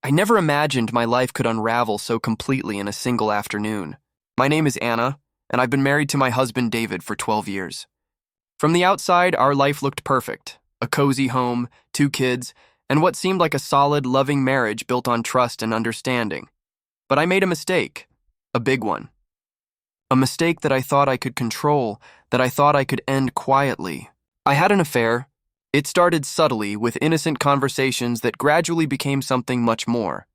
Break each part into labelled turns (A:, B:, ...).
A: I never imagined my life could unravel so completely in a single afternoon. My name is Anna, and I've been married to my husband David for 12 years. From the outside, our life looked perfect. A cozy home, 2 kids, and what seemed like a solid, loving marriage built on trust and understanding. But I made a mistake. A big one. A mistake that I thought I could control, that I thought I could end quietly. I had an affair. It started subtly with innocent conversations that gradually became something much more.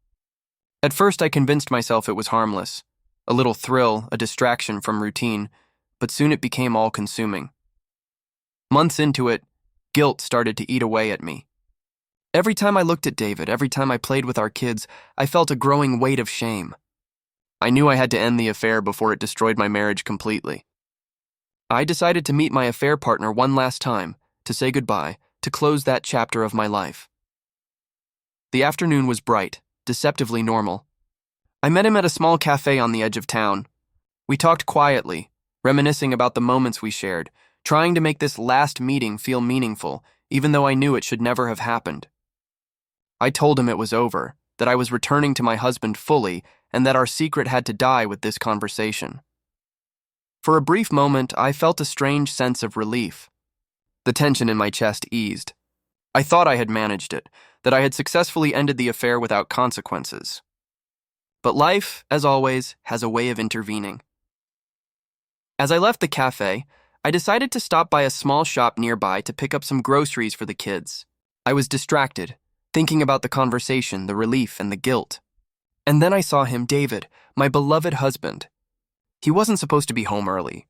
A: At first, I convinced myself it was harmless. A little thrill, a distraction from routine, but soon it became all-consuming. Months into it, guilt started to eat away at me. Every time I looked at David, every time I played with our kids, I felt a growing weight of shame. I knew I had to end the affair before it destroyed my marriage completely. I decided to meet my affair partner one last time, to say goodbye, to close that chapter of my life. The afternoon was bright, deceptively normal. I met him at a small cafe on the edge of town. We talked quietly, reminiscing about the moments we shared, trying to make this last meeting feel meaningful, even though I knew it should never have happened. I told him it was over, that I was returning to my husband fully, and that our secret had to die with this conversation. For a brief moment, I felt a strange sense of relief. The tension in my chest eased. I thought I had managed it, that I had successfully ended the affair without consequences. But life, as always, has a way of intervening. As I left the cafe, I decided to stop by a small shop nearby to pick up some groceries for the kids. I was distracted, thinking about the conversation, the relief, and the guilt. And then I saw him, David, my beloved husband. He wasn't supposed to be home early.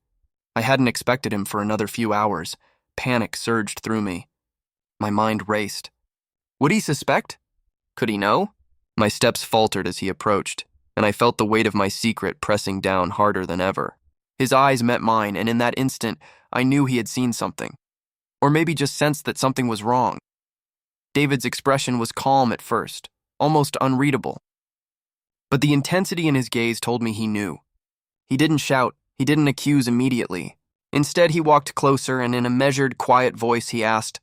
A: I hadn't expected him for another few hours. Panic surged through me. My mind raced. Would he suspect? Could he know? My steps faltered as he approached, and I felt the weight of my secret pressing down harder than ever. His eyes met mine, and in that instant, I knew he had seen something. Or maybe just sensed that something was wrong. David's expression was calm at first, almost unreadable. But the intensity in his gaze told me he knew. He didn't shout, he didn't accuse immediately. Instead, he walked closer, and in a measured, quiet voice, he asked,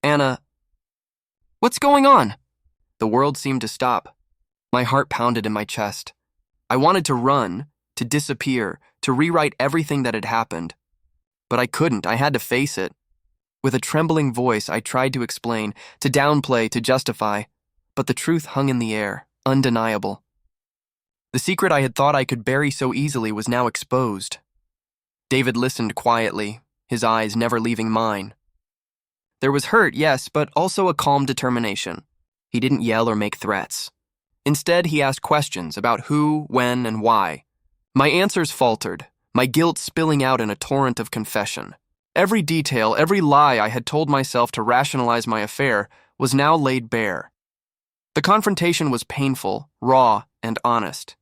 A: "Anna, what's going on?" The world seemed to stop. My heart pounded in my chest. I wanted to run, to disappear, to rewrite everything that had happened. But I couldn't. I had to face it. With a trembling voice, I tried to explain, to downplay, to justify. But the truth hung in the air, undeniable. The secret I had thought I could bury so easily was now exposed. David listened quietly, his eyes never leaving mine. There was hurt, yes, but also a calm determination. He didn't yell or make threats. Instead, he asked questions about who, when, and why. My answers faltered, my guilt spilling out in a torrent of confession. Every detail, every lie I had told myself to rationalize my affair was now laid bare. The confrontation was painful, raw, and honest.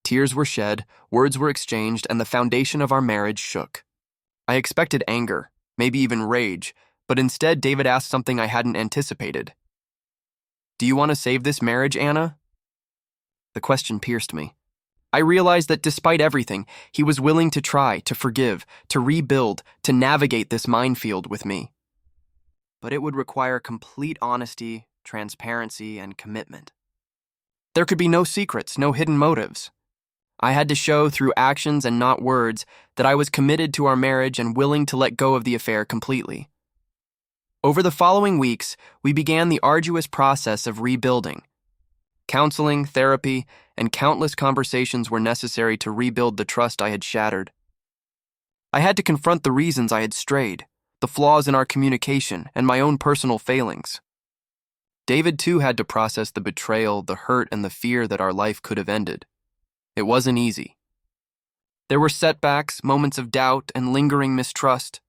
A: Tears were shed, words were exchanged, and the foundation of our marriage shook. I expected anger, maybe even rage, but instead David asked something I hadn't anticipated. "Do you want to save this marriage, Anna?" The question pierced me. I realized that despite everything, he was willing to try, to forgive, to rebuild, to navigate this minefield with me. But it would require complete honesty, transparency, and commitment. There could be no secrets, no hidden motives. I had to show through actions and not words that I was committed to our marriage and willing to let go of the affair completely. Over the following weeks, we began the arduous process of rebuilding. Counseling, therapy, and countless conversations were necessary to rebuild the trust I had shattered. I had to confront the reasons I had strayed, the flaws in our communication, and my own personal failings. David, too, had to process the betrayal, the hurt, and the fear that our life could have ended. It wasn't easy. There were setbacks, moments of doubt, and lingering mistrust.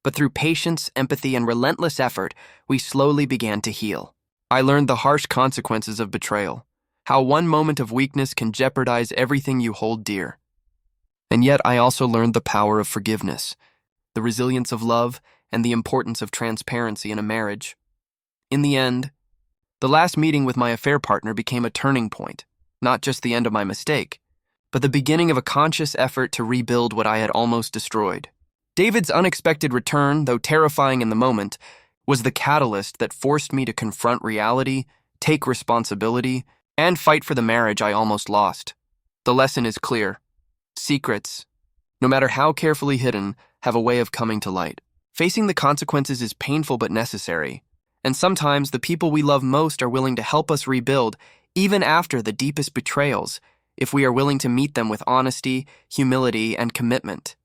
A: But through patience, empathy, and relentless effort, we slowly began to heal. I learned the harsh consequences of betrayal, how one moment of weakness can jeopardize everything you hold dear. And yet I also learned the power of forgiveness, the resilience of love, and the importance of transparency in a marriage. In the end, the last meeting with my affair partner became a turning point, not just the end of my mistake, but the beginning of a conscious effort to rebuild what I had almost destroyed. David's unexpected return, though terrifying in the moment, was the catalyst that forced me to confront reality, take responsibility, and fight for the marriage I almost lost. The lesson is clear. Secrets, no matter how carefully hidden, have a way of coming to light. Facing the consequences is painful but necessary, and sometimes the people we love most are willing to help us rebuild, even after the deepest betrayals, if we are willing to meet them with honesty, humility, and commitment.